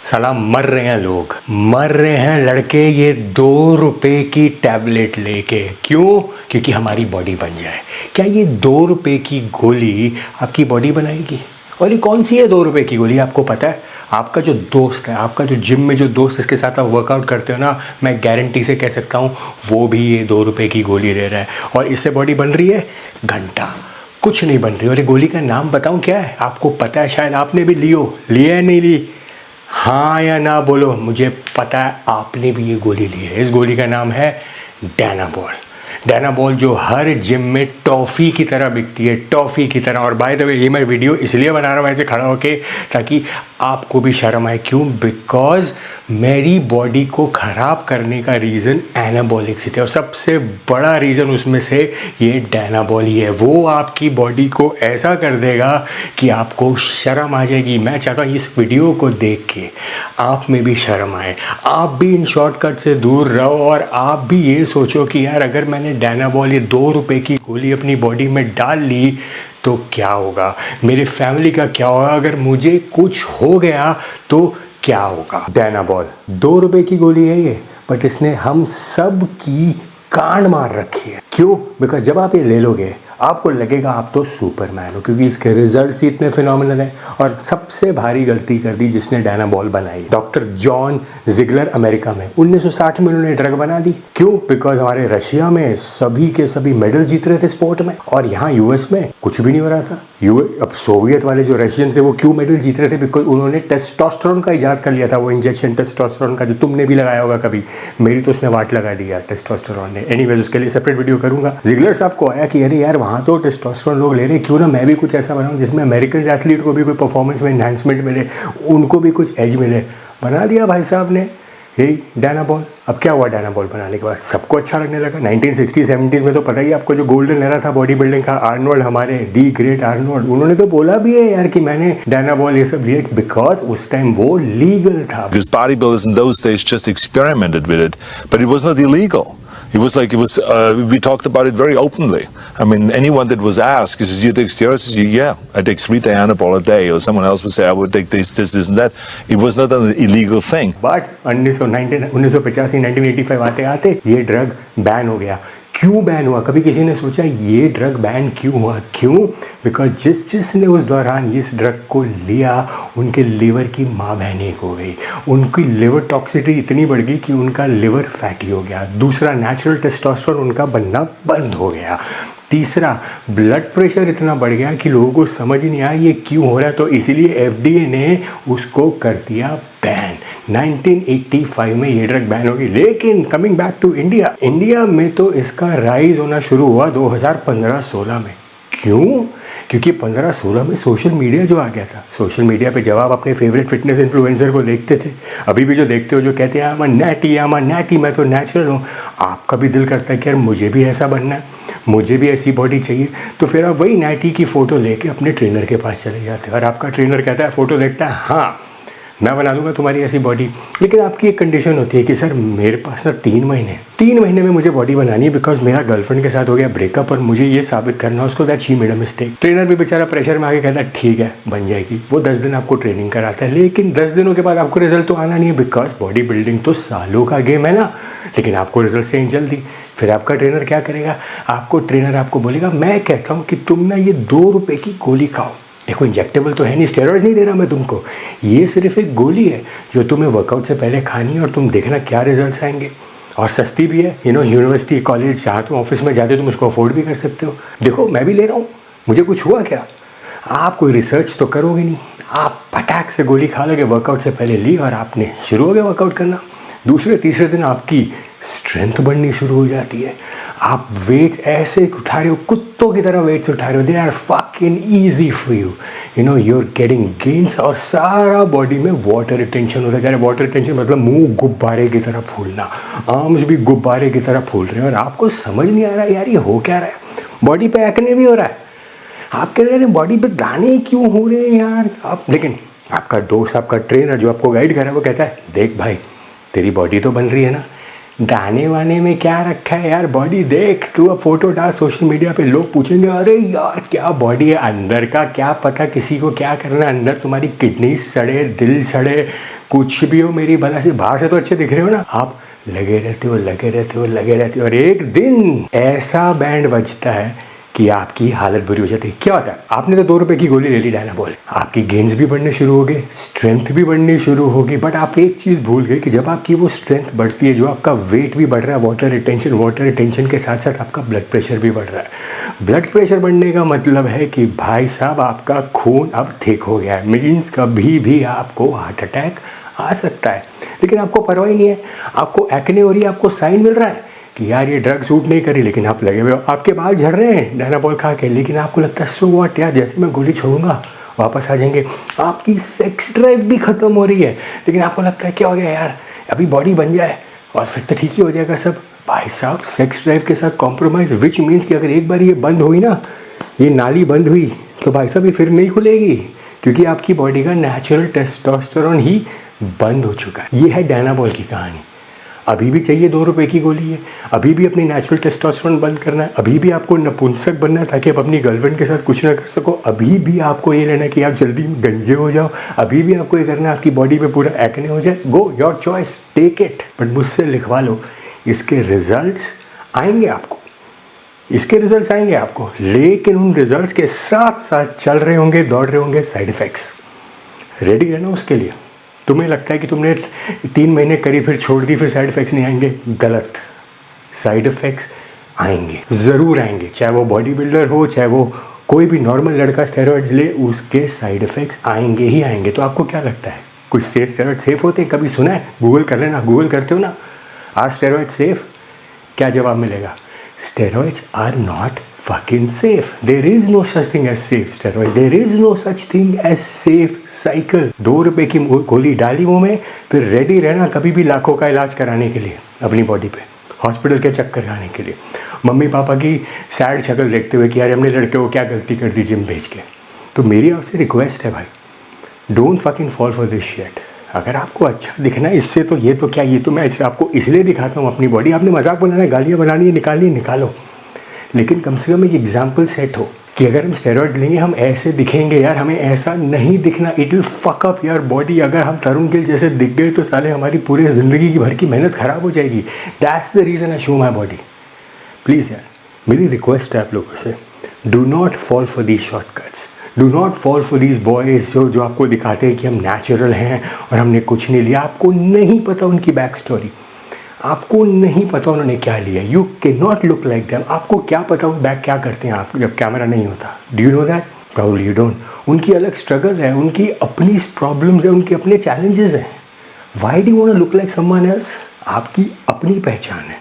साला मर रहे हैं लोग, मर रहे हैं लड़के ये 2 रुपए की टैबलेट लेके। क्यों? क्योंकि हमारी बॉडी बन जाए। क्या ये 2 रुपए की गोली आपकी बॉडी बनाएगी? और ये कौन सी है 2 रुपए की गोली? आपको पता है? आपका जो दोस्त है, आपका जो जिम में जो दोस्त इसके साथ आप वर्कआउट करते हो ना, मैं गारंटी से कह सकता हूँ वो भी ये 2 रुपए की गोली ले रहा है। और इससे बॉडी बन रही है घंटा, कुछ नहीं बन रही। और ये गोली का नाम बताऊँ क्या है? आपको पता है, शायद आपने भी लिया है, नहीं ली? हाँ या ना बोलो, मुझे पता है आपने भी ये गोली ली है। इस गोली का नाम है डायनाबॉल। डायनाबॉल जो हर जिम में टॉफ़ी की तरह बिकती है, टॉफ़ी की तरह। और बाय द वे ये मैं वीडियो इसलिए बना रहा हूँ ऐसे खड़ा होके ताकि आपको भी शर्म आए। क्यों? बिकॉज मेरी बॉडी को ख़राब करने का रीज़न एनाबॉलिक से थे, और सबसे बड़ा रीज़न उसमें से ये डायनाबॉल ही है। वो आपकी बॉडी को ऐसा कर देगा कि आपको शर्म आ जाएगी। मैं चाहता हूँ इस वीडियो को देख के आप में भी शर्म आए, आप भी इन शॉर्टकट से दूर रहो, और आप भी ये सोचो कि यार अगर मैंने डायनाबॉल ये 2 रुपए की गोली अपनी बॉडी में डाल ली तो क्या होगा, मेरे फैमिली का क्या होगा, अगर मुझे कुछ हो गया तो क्या होगा। डायनाबॉल 2 रुपए की गोली है ये, बट इसने हम सब की कांड मार रखी है। क्यों? बिकॉज जब आप ये ले लोगे आपको लगेगा आप तो सुपरमैन हो, क्योंकि इसके रिजल्ट्स ही इतने फिनोमिनल हैं। और सबसे भारी गलती कर दी जिसने डायनाबॉल बनाई, डॉक्टर जॉन जिगलर। अमेरिका में 1960 में उन्होंने ड्रग बना दी। क्यों? बिकॉज हमारे रशिया में सभी के सभी मेडल जीत रहे थे स्पोर्ट में, और यहाँ यूएस में कुछ भी नहीं हो रहा था। अब सोवियत वाले जो रशियन थे वो क्यों मेडल जीत रहे थे? बिकॉज उन्होंने टेस्टोस्टेरोन का इजाद कर लिया था, वो इंजेक्शन टेस्टोस्टेरोन का जो तुमने भी लगाया होगा कभी। मेरी तो उसने वाट लगा दिया टेस्टोस्टेरोन ने। एनीवेज उसके लिए सेपरेट वीडियो करूंगा। जिगलर साहब को आया कि अरे यार वहाँ तो टेस्टोस्टेरोन लोग ले रहे, क्यों ना मैं भी कुछ ऐसा बनाऊं जिसमें अमेरिकन एथलीट को भी कोई परफॉर्मेंस में एनहांसमेंट मिले, उनको भी कुछ एज मिले। बना दिया भाई साहब ने यही डायनाबॉल। अब क्या हुआ डायनाबॉल बनाने के बाद? सबको अच्छा लगने लगा। 1960-70s में तो पता ही आपको जो गोल्डन एरा था बॉडी बिल्डिंग का, आर्नोल्ड, हमारे दी ग्रेट आर्नोल्ड, उन्होंने तो बोला भी है यार कि मैंने डायनाबॉल ये सब लिया, बिकॉज उस टाइम वो लीगल था। Because bodybuilders in those days just experimented with it, but it was not illegal. We talked about it very openly. I mean, anyone that was asked, he says, you take steroids? Yeah, I take 3 Dianabol a day. Or someone else would say, I would take this, and that. It was not an illegal thing. But 1985 आते आते ये drug ban हो गया। क्यों ban हुआ? कभी किसी ने सोचा ये ड्रग बैन क्यों हुआ? क्यों? बिकॉज जिसने उस दौरान इस ड्रग को लिया उनके लिवर की माँ बहन एक हो गई, उनकी लिवर टॉक्सिसिटी इतनी बढ़ गई कि उनका लिवर फैटी हो गया। दूसरा, नेचुरल टेस्टोस्टेरोन उनका बनना बंद हो गया। तीसरा, ब्लड प्रेशर इतना बढ़ गया कि लोगों को समझ ही नहीं आया ये क्यों हो रहा है, तो इसीलिए एफडीए ने उसको कर दिया बैन। 1985 में ये ड्रग बैन होगी। लेकिन coming back to India, India में तो इसका राइज होना शुरू हुआ 2015-16 में। क्यों? क्योंकि 15-16 में सोशल मीडिया जो आ गया था। सोशल मीडिया पे जब आप अपने फेवरेट फिटनेस इन्फ्लुएंसर को देखते थे, अभी भी जो देखते हो, जो कहते हैं मैं नैटी, मैं तो नेचुरल हूँ, आपका भी दिल करता है कि यार मुझे भी ऐसा बनना है, मुझे भी ऐसी बॉडी चाहिए। तो फिर आप वही नैटी की फ़ोटो लेके अपने ट्रेनर के पास चले जाते हैं, और आपका ट्रेनर कहता है, फ़ोटो देखता है, हाँ मैं बना दूंगा तुम्हारी ऐसी बॉडी। लेकिन आपकी एक कंडीशन होती है कि सर मेरे पास ना 3 महीने में मुझे बॉडी बनानी है, बिकॉज मेरा गर्लफ्रेंड के साथ हो गया ब्रेकअप और मुझे ये साबित करना है उसको that she made a mistake. Trainer भी बेचारा प्रेशर में आके कहता है ठीक है बन जाएगी। वो 10 दिन आपको ट्रेनिंग कराता है, लेकिन 10 दिनों के बाद आपको रिजल्ट तो आना नहीं है, बिकॉज बॉडी बिल्डिंग तो सालों का गेम है ना। लेकिन आपको रिजल्ट चाहिए जल्दी। फिर आपका ट्रेनर क्या करेगा? ट्रेनर आपको बोलेगा मैं कहता हूँ कि तुम ना ये 2 रुपए की गोली खाओ। देखो इंजेक्टेबल तो है नहीं, स्टेरॉइड नहीं दे रहा मैं तुमको, ये सिर्फ एक गोली है जो तुम्हें वर्कआउट से पहले खानी है, और तुम देखना क्या रिजल्ट्स आएंगे। और सस्ती भी है, यूनिवर्सिटी, कॉलेज, जहाँ तुम ऑफिस में जाते हो तुम उसको अफोर्ड भी कर सकते हो। देखो मैं भी ले रहा हूँ, मुझे कुछ हुआ क्या? आप कोई रिसर्च तो करोगे नहीं, आप पटाख से गोली खा लोगे, वर्कआउट से पहले ली और आपने शुरू हो गया वर्कआउट करना। दूसरे तीसरे दिन आपकी स्ट्रेंथ बढ़नी शुरू हो जाती है, आप वेट ऐसे उठा रहे हो, कुत्तों की तरह वेट्स उठा रहे हो, they are fucking easy for you, you are getting gains, और सारा बॉडी में वाटर रिटेंशन होता है। जरा वाटर रिटेंशन मतलब मुंह गुब्बारे की तरह फूलना, आर्म्स भी गुब्बारे की तरह फूल रहे हैं, और आपको समझ नहीं आ रहा यार ये हो क्या रहा है। बॉडी पे एक्ने भी हो रहा है, आप कह रहे हैं बॉडी पे दाने क्यों हो रहे हैं यार आप। लेकिन आपका दोस्त, आपका ट्रेनर जो आपको गाइड कर रहा है वो कहता है देख भाई तेरी बॉडी तो बन रही है ना, दाने वाने में क्या रखा है यार, बॉडी देख, तू अब फोटो डाल सोशल मीडिया पे, लोग पूछेंगे अरे यार क्या बॉडी है, अंदर का क्या पता किसी को क्या करना है, अंदर तुम्हारी किडनी सड़े, दिल सड़े, कुछ भी हो मेरी भला से, बाहर से तो अच्छे दिख रहे हो ना, आप लगे रहते हो और एक दिन ऐसा बैंड बजता है कि आपकी हालत बुरी हो जाती है। क्या होता है, आपने तो 2 रुपए की गोली ले ली डायनाबॉल, आपकी गेन्स भी बढ़ने शुरू हो गए, स्ट्रेंथ भी बढ़नी शुरू होगी, बट आप एक चीज़ भूल गए कि जब आपकी वो स्ट्रेंथ बढ़ती है, जो आपका वेट भी बढ़ रहा है, वाटर रिटेंशन के साथ साथ आपका ब्लड प्रेशर भी बढ़ रहा है। ब्लड प्रेशर बढ़ने का मतलब है कि भाई साहब आपका खून अब थिक हो गया है, मीन्स कभी भी आपको हार्ट अटैक आ सकता है। लेकिन आपको परवाह ही नहीं है, आपको एक्ने हो रही है, आपको साइन मिल रहा है कि यार ये ड्रग सूट नहीं करी, लेकिन आप लगे हुए हो, आपके बाल झड़ रहे हैं डायनाबॉल खा के, लेकिन आपको लगता है सो व्हाट यार, जैसे मैं गोली छोड़ूंगा वापस आ जाएंगे। आपकी सेक्स ड्राइव भी खत्म हो रही है, लेकिन आपको लगता है क्या हो गया यार, अभी बॉडी बन जाए और फिर तो ठीक ही हो जाएगा सब। भाई साहब सेक्स ड्राइव के साथ कॉम्प्रोमाइज़, विच मीन्स कि अगर एक बार ये बंद हुई ना, ये नाली बंद हुई, तो भाई साहब ये फिर नहीं खुलेगी, क्योंकि आपकी बॉडी का नेचुरल टेस्टोस्टेरोन ही बंद हो चुका है। ये है डायनाबॉल की कहानी। अभी भी चाहिए 2 रुपए की गोली है, अभी भी अपनी नेचुरल टेस्टोस्टेरोन बंद करना है, अभी भी आपको नपुंसक बनना है ताकि आप अपनी गर्लफ्रेंड के साथ कुछ ना कर सको, अभी भी आपको ये लेना है कि आप जल्दी गंजे हो जाओ, अभी भी आपको ये करना है आपकी बॉडी पे पूरा एक्ने हो जाए। Go your choice, take it, but मुझसे लिखवा लो, इसके रिजल्ट्स आएंगे आपको, इसके रिजल्ट्स आएंगे आपको, लेकिन उन रिजल्ट्स के साथ साथ चल रहे होंगे, दौड़ रहे होंगे साइड इफ़ेक्ट्स। रेडी रहना उसके लिए। तुम्हें लगता है कि तुमने 3 महीने करी फिर छोड़ दी फिर साइड इफ़ेक्ट्स नहीं आएंगे, गलत। साइड इफ़ेक्ट्स आएंगे, ज़रूर आएंगे, चाहे वो बॉडी बिल्डर हो, चाहे वो कोई भी नॉर्मल लड़का स्टेरॉइड्स ले, उसके साइड इफ़ेक्ट्स आएंगे ही आएंगे। तो आपको क्या लगता है कुछ स्टेरॉइड सेफ होते हैं? कभी सुना है? गूगल कर लेना, गूगल करते हो ना, आर स्टेरॉइड सेफ? क्या जवाब मिलेगा? Steroids are not fucking safe. There is no such thing as safe steroid. There is no such thing as safe cycle. 2 रुपए की गोली डाली मुंह में, फिर रेडी रहना कभी भी लाखों का इलाज कराने के लिए अपनी बॉडी पे, हॉस्पिटल के चक्कर खाने के लिए, मम्मी पापा की सैड शक्ल देखते हुए कि यार हमने लड़के को क्या गलती कर दी जिम भेज के। तो मेरी आपसे रिक्वेस्ट है भाई, don't fucking fall for this shit. अगर आपको अच्छा दिखना है इससे, तो ये तो क्या, ये तो मैं इससे आपको इसलिए दिखाता हूँ अपनी बॉडी। आपने मजाक बनाना है, गालियाँ बनानी है, निकालनी है निकालो, लेकिन कम से कम एक एग्जाम्पल सेट हो कि अगर हम स्टेरॉइड लेंगे हम ऐसे दिखेंगे यार, हमें ऐसा नहीं दिखना। It will fuck up your body. अगर हम तरुण गिल जैसे दिख गए तो साले हमारी पूरी ज़िंदगी की भर की मेहनत ख़राब हो जाएगी। That's the reason I show my body. Please यार, मेरी रिक्वेस्ट है आप लोगों से, do not fall for these shortcuts, do not fall for these boys जो आपको दिखाते हैं कि हम नेचुरल हैं और हमने कुछ नहीं लिया। आपको नहीं पता उनकी बैक स्टोरी, आपको नहीं पता उन्होंने क्या लिया। You can not look like them. आपको क्या पता वो बैक क्या करते हैं आप जब कैमरा नहीं होता? Do you know that? Probably you don't. उनकी अलग स्ट्रगल है, उनकी अपनी प्रॉब्लम्स है, उनके अपने चैलेंजेस हैं। Why do want to look like someone else? आपकी अपनी पहचान है,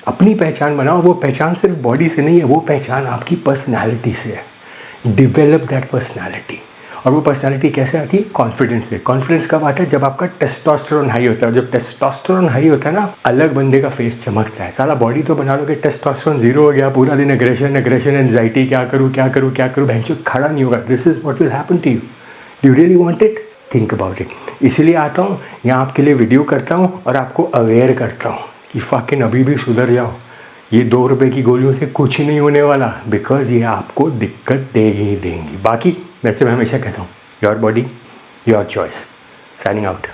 अपनी पहचान बनाओ। वो पहचान सिर्फ बॉडी से नहीं है, वो पहचान आपकी पर्सनैलिटी से है। Develop that personality. और वो पर्सनैलिटी कैसे आती है? कॉन्फिडेंस से। कॉन्फिडेंस कब आता है? जब आपका टेस्टोस्टेरोन हाई होता है। जब टेस्टोस्टेरोन हाई होता है ना, अलग बंदे का फेस चमकता है। साला बॉडी तो बना लोगे, टेस्टोस्टेरोन 0 हो गया, पूरा दिन एग्रेशन एंजाइटी, क्या करूँ भैंसो खड़ा नहीं होगा। This is what will happen to you. Do you really want it? Think about it. इसलिए आता हूँ यहाँ आपके लिए वीडियो करता हूँ और आपको अवेयर करता हूँ कि फकिंग अभी भी सुधर जाओ। ये 2 रुपए की गोलियों से कुछ नहीं होने वाला, बिकॉज ये आपको दिक्कत देगी ही देंगी। बाकी वैसे मैं हमेशा कहता हूँ, your body your choice. Signing out.